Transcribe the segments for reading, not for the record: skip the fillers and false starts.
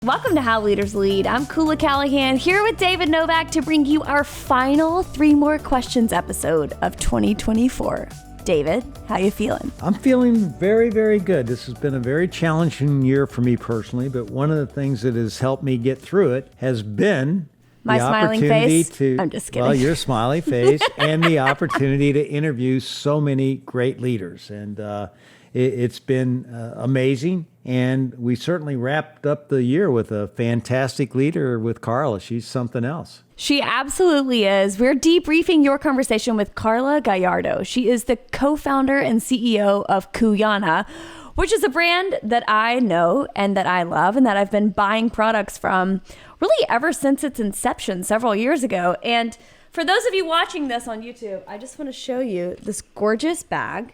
Welcome to How Leaders Lead. I'm Koula Callahan here with David Novak to bring you our final 3 More Questions episode of 2024. David, how you feeling? I'm feeling very, very good. This has been a very challenging year for me personally, but one of the things that has helped me get through it has been my the smiling opportunity face. I'm just kidding. Well, your smiley face and the opportunity to interview so many great leaders. And it's been amazing. And we certainly wrapped up the year with a fantastic leader with Karla. She's something else. She absolutely is. We're debriefing your conversation with Karla Gallardo. She is the co-founder and CEO of Cuyana, which is a brand that I know and that I love and that I've been buying products from really ever since its inception several years ago. And for those of you watching this on YouTube, I just want to show you this gorgeous bag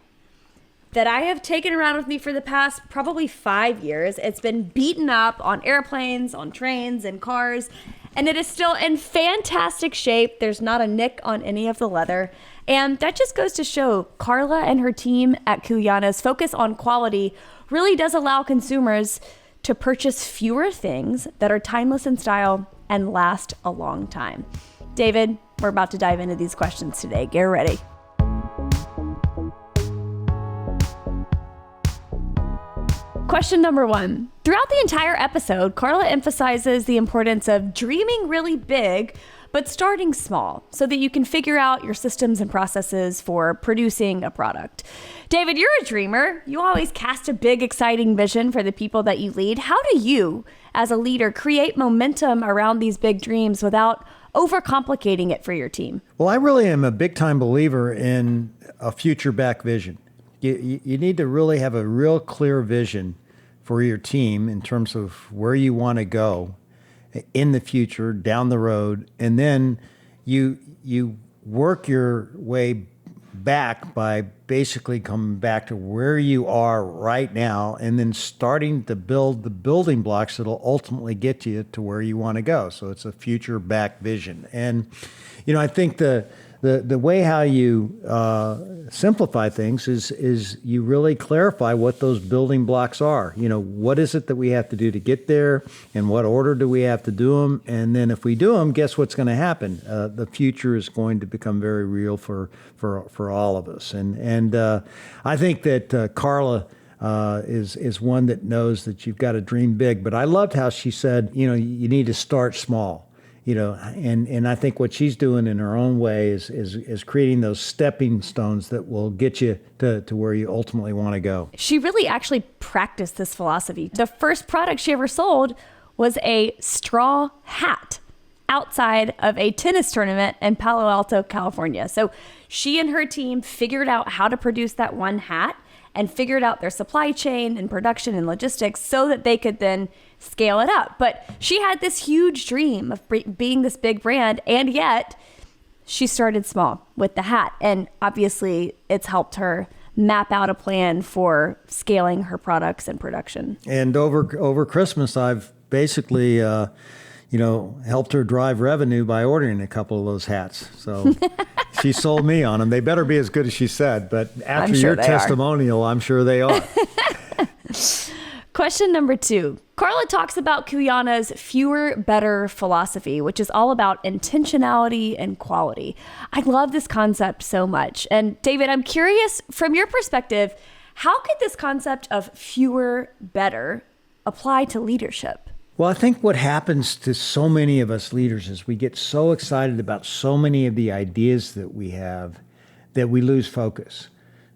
that I have taken around with me for the past probably 5 years. It's been beaten up on airplanes, on trains, and cars, and it is still in fantastic shape. There's not a nick on any of the leather. And that just goes to show Karla and her team at Cuyana's focus on quality really does allow consumers to purchase fewer things that are timeless in style and last a long time. David, we're about to dive into these questions today. Get ready. Question number 1. Throughout the entire episode, Karla emphasizes the importance of dreaming really big, but starting small so that you can figure out your systems and processes for producing a product. David, you're a dreamer. You always cast a big, exciting vision for the people that you lead. How do you, as a leader, create momentum around these big dreams without overcomplicating it for your team? Well, I really am a big-time believer in a future-back vision. You need to really have a real clear vision for your team in terms of where you want to go in the future, down the road, and then you work your way back by basically coming back to where you are right now and then starting to build the building blocks that'll ultimately get you to where you want to go. So it's a future back vision. And, I think the way how you simplify things is you really clarify what those building blocks are. What is it that we have to do to get there, and what order do we have to do them? And then if we do them, guess what's going to happen? The future is going to become very real for all of us. And I think that Karla is one that knows that you've got to dream big. But I loved how she said, you need to start small. And I think what she's doing in her own way is creating those stepping stones that will get you to where you ultimately want to go. She really actually practiced this philosophy. The first product she ever sold was a straw hat outside of a tennis tournament in Palo Alto, California. So she and her team figured out how to produce that one hat and figured out their supply chain and production and logistics so that they could then scale it up. But she had this huge dream of being this big brand, and yet she started small with the hat. And obviously it's helped her map out a plan for scaling her products and production. And over Christmas, I've basically helped her drive revenue by ordering a couple of those hats. So she sold me on them. They better be as good as she said, but after your testimonial, I'm sure they are. Question number 2. Karla talks about Cuyana's fewer, better philosophy, which is all about intentionality and quality. I love this concept so much. And David, I'm curious, from your perspective, how could this concept of fewer, better apply to leadership? Well, I think what happens to so many of us leaders is we get so excited about so many of the ideas that we have that we lose focus.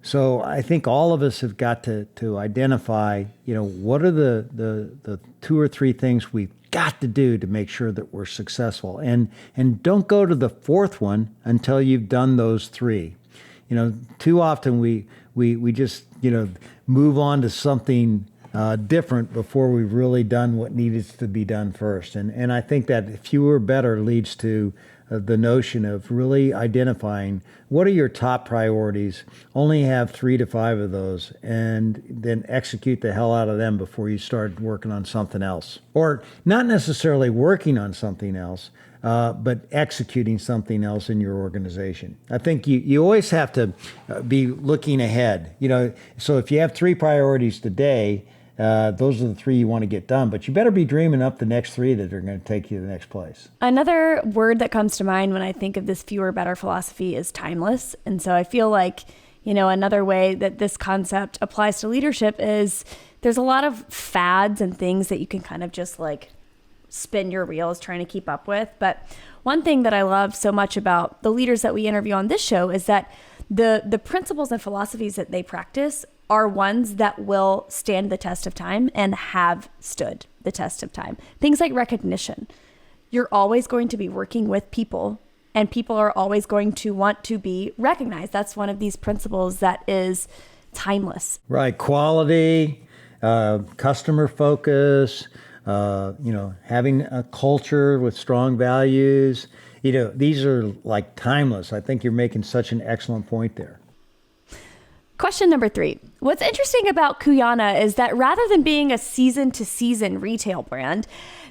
So I think all of us have got to identify, what are the 2 or 3 things we've got to do to make sure that we're successful. And don't go to the 4th one until you've done those 3. Too often we just, move on to something different before we've really done what needs to be done first. And I think that fewer better leads to the notion of really identifying what are your top priorities, only have 3 to 5 of those, and then execute the hell out of them before you start working on something else. Or not necessarily working on something else, but executing something else in your organization. I think you always have to be looking ahead. So if you have 3 priorities today, those are the three you want to get done. But you better be dreaming up the next three that are going to take you to the next place. Another word that comes to mind when I think of this fewer, better philosophy is timeless. And so I feel like, another way that this concept applies to leadership is there's a lot of fads and things that you can kind of just like spin your wheels trying to keep up with. But one thing that I love so much about the leaders that we interview on this show is that the principles and philosophies that they practice are ones that will stand the test of time and have stood the test of time. Things like recognition. You're always going to be working with people, and people are always going to want to be recognized. That's one of these principles that is timeless. Right. Quality, customer focus, having a culture with strong values. These are like timeless. I think you're making such an excellent point there. Question number 3. What's interesting about Cuyana is that rather than being a season-to-season retail brand,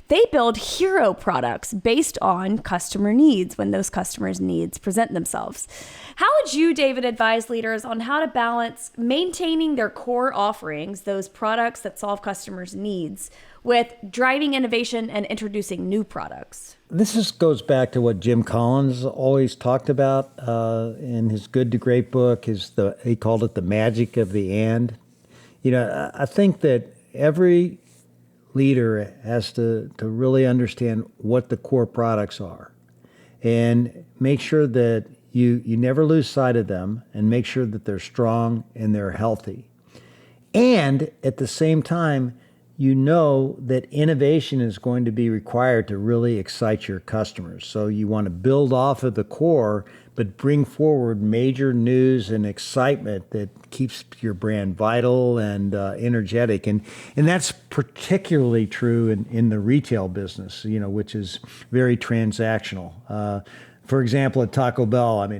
they build hero products based on customer needs when those customers' needs present themselves. How would you, David, advise leaders on how to balance maintaining their core offerings, those products that solve customers' needs, with driving innovation and introducing new products? This goes back to what Jim Collins always talked about in his Good to Great book. He called it the magic of the and. I think that every leader has to really understand what the core products are and make sure that you never lose sight of them and make sure that they're strong and they're healthy. And at the same time, that innovation is going to be required to really excite your customers. So you want to build off of the core, but bring forward major news and excitement that keeps your brand vital and energetic. And that's particularly true in the retail business, which is very transactional. For example, at Taco Bell,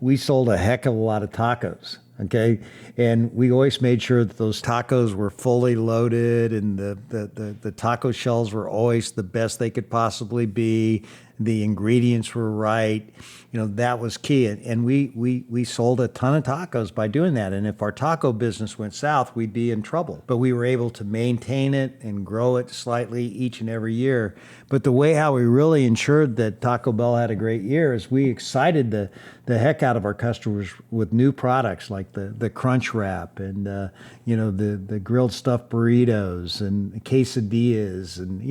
we sold a heck of a lot of tacos. Okay. And we always made sure that those tacos were fully loaded and the taco shells were always the best they could possibly be. The ingredients were right. That was key. And we sold a ton of tacos by doing that. And if our taco business went south, we'd be in trouble. But we were able to maintain it and grow it slightly each and every year. But the way how we really ensured that Taco Bell had a great year is we excited the heck out of our customers with new products like the Crunch Wrap and the grilled stuffed burritos and quesadillas and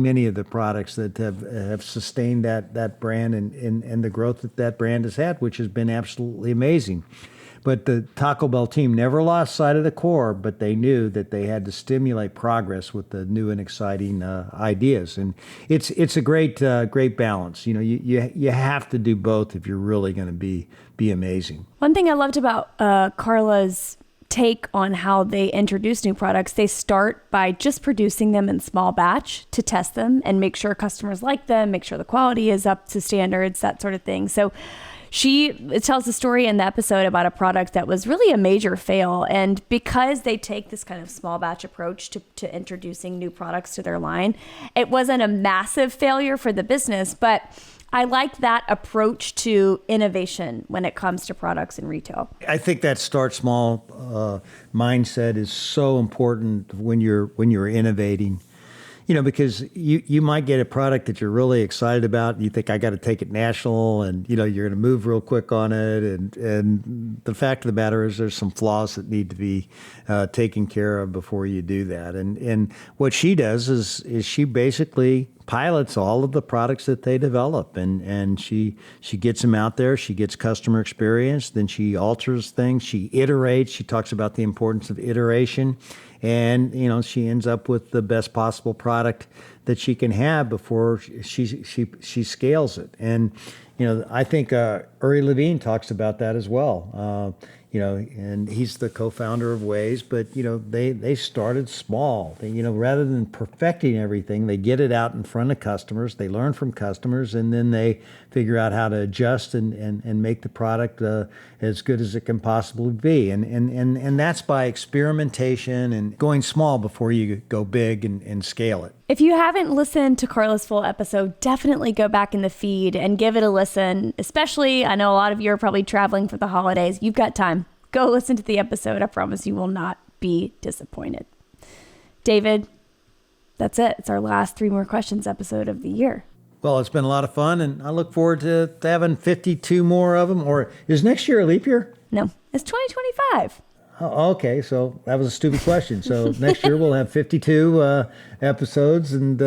many of the products that have sustained that brand and the growth that brand has had, which has been absolutely amazing. But the Taco Bell team never lost sight of the core, but they knew that they had to stimulate progress with the new and exciting ideas. And it's a great balance. You have to do both if you're really going to be amazing. One thing I loved about Karla's take on how they introduce new products, they start by just producing them in small batch to test them and make sure customers like them, make sure the quality is up to standards, that sort of thing. So it tells a story in the episode about a product that was really a major fail. And because they take this kind of small batch approach to introducing new products to their line, it wasn't a massive failure for the business, but I like that approach to innovation when it comes to products in retail. I think that start small mindset is so important when you're innovating. Because you might get a product that you're really excited about and you think, I got to take it national, and you're going to move real quick on it. And the fact of the matter is there's some flaws that need to be taken care of before you do that. And what she does is she basically pilots all of the products that they develop, and she gets them out there. She gets customer experience. Then she alters things. She iterates. She talks about the importance of iteration. And, she ends up with the best possible product that she can have before she scales it. And, I think Uri Levine talks about that as well. And he's the co-founder of Waze, but, they started small. Rather than perfecting everything, they get it out in front of customers, they learn from customers, and then they figure out how to adjust and make the product as good as it can possibly be. And that's by experimentation and going small before you go big and scale it. If you haven't listened to Karla's full episode, definitely go back in the feed and give it a listen. Especially, I know a lot of you are probably traveling for the holidays. You've got time. Go listen to the episode. I promise you will not be disappointed. David, that's it. It's our last 3 More Questions episode of the year. Well, it's been a lot of fun, and I look forward to having 52 more of them. Or is next year a leap year? No, it's 2025. Oh, okay, so that was a stupid question. So next year we'll have 52 episodes, and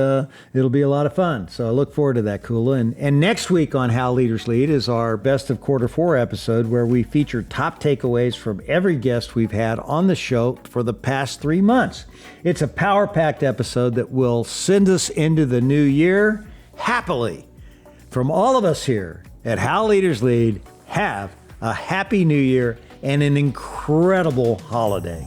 it'll be a lot of fun. So I look forward to that, Koula. And next week on How Leaders Lead is our Best of Quarter 4 episode, where we feature top takeaways from every guest we've had on the show for the past 3 months. It's a power-packed episode that will send us into the new year happily. From all of us here at How Leaders Lead, have a happy new year and an incredible holiday.